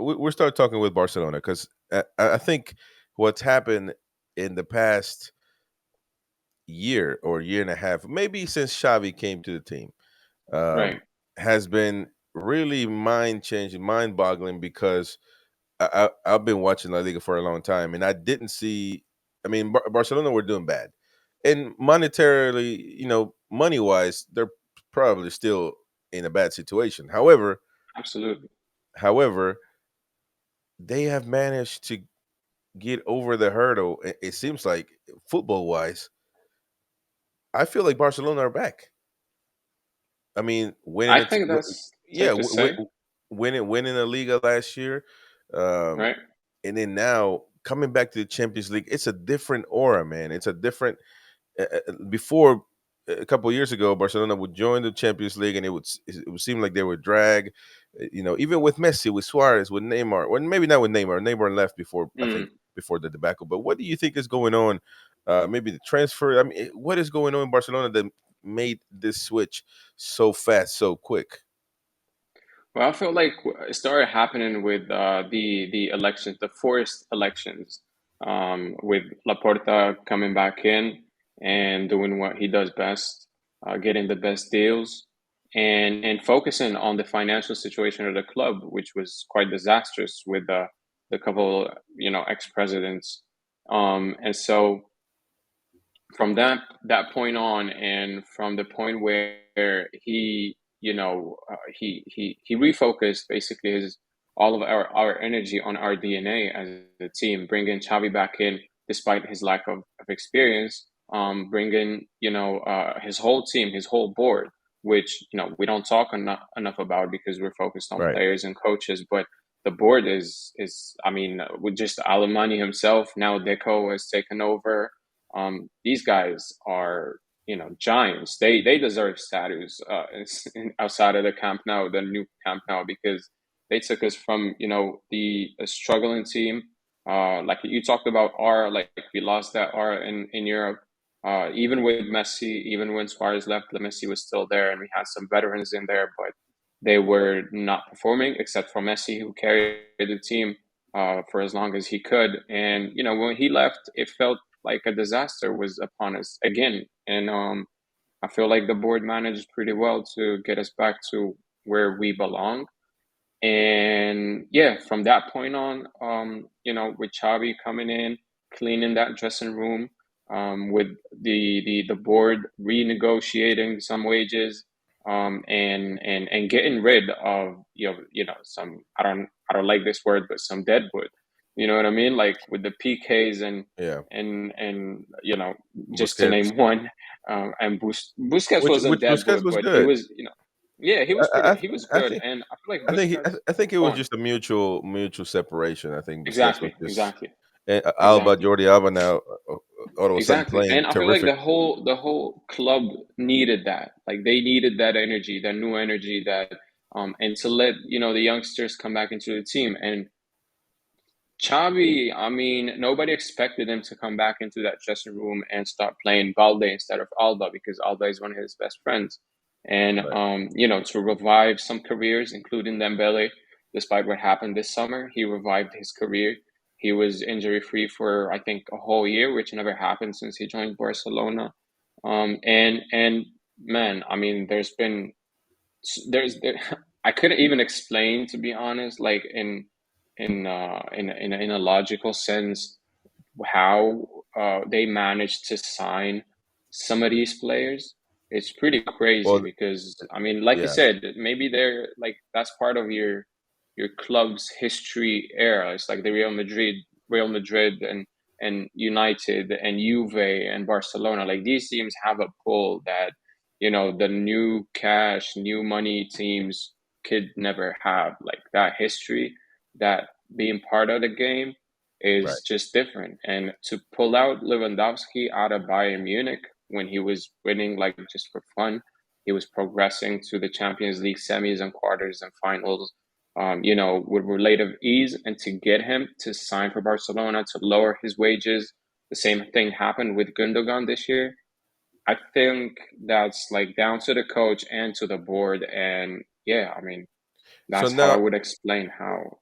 we're start talking with Barcelona because I think what's happened in the past year or year and a half, maybe since Xavi came to the team, Right. um, has been really mind changing, mind boggling because I've been watching La Liga for a long time, and I didn't see. I mean, Barcelona were doing bad, and monetarily, money wise, they're probably still in a bad situation. Absolutely. However, they have managed to get over the hurdle. It seems like football wise, I feel like Barcelona are back. I mean, winning I it, think that's yeah, safe to say. winning the Liga last year, um, Right. and then now coming back to the Champions League. It's a different aura, man. It's a different. Before a couple of years ago, Barcelona would join the Champions League, and it would seem like they would drag. Even with Messi, with Suarez, with Neymar, well, maybe not with Neymar. Neymar left before, I think, Mm. before the debacle. But what do you think is going on? Maybe the transfer. I mean, what is going on in Barcelona that made this switch so fast, so quick? Well, I feel like it started happening with the elections, the forced elections, with Laporta coming back in and doing what he does best, getting the best deals, and focusing on the financial situation of the club, which was quite disastrous with the couple, ex-presidents. And so from that point on, and from the point where he he refocused basically his all of our energy on our DNA as a team, bringing Xavi back in despite his lack of experience, bringing his whole team, his whole board, which we don't talk enough about because we're focused on Right. players and coaches, but the board is I mean, with just Alemany himself. Now Deco has taken over. These guys are, giants. They deserve status outside of the Camp Nou, the new Camp Nou, because they took us from the a struggling team. Like you talked about, like we lost that R in Europe. Even with Messi, even when Suarez left, Messi was still there, and we had some veterans in there, but they were not performing except for Messi, who carried the team for as long as he could. And when he left, it felt like a disaster was upon us again. And I feel like the board managed pretty well to get us back to where we belong. And yeah, from that point on, with Xavi coming in, cleaning that dressing room, with the board renegotiating some wages, and getting rid of some, I don't like this word, but some deadwood. You know what I mean? Like with the PKs Yeah. and just to Busquets, name one, and Busquets wasn't which Busquets deadwood, was but he good. was, yeah, he was I, pretty. I, He was I good, think and I feel like I think Busquets I think it was won. just a mutual separation. I think Busquets was Exactly, just exactly, Alba, exactly, Jordi Alba now all of a sudden exactly. playing And I feel like terrific. the whole club needed that. Like they needed that energy, that new energy, that and to let the youngsters come back into the team. And Xavi, I mean, nobody expected him to come back into that dressing room and start playing Balde instead of Alba, because Alba is one of his best friends. And Right. to revive some careers, including Dembele, despite what happened this summer, he revived his career. He was injury free for I think a whole year, which never happened since he joined Barcelona. And man, I mean, there I couldn't even explain, to be honest, like in a logical sense, how they managed to sign some of these players. It's pretty crazy Well, because I mean, like you yeah. said, maybe they're like that's part of your club's history era. It's like the Real Madrid and United and Juve and Barcelona. Like these teams have a pull that the new cash, new money teams could never have. Like that history, that being part of the game Right. is just different. And to pull out Lewandowski out of Bayern Munich when he was winning, like just for fun, he was progressing to the Champions League semis and quarters and finals, with relative ease. And to get him to sign for Barcelona, to lower his wages, the same thing happened with Gundogan this year. I think that's like down to the coach and to the board. And yeah, I mean, So that's how I now would explain how.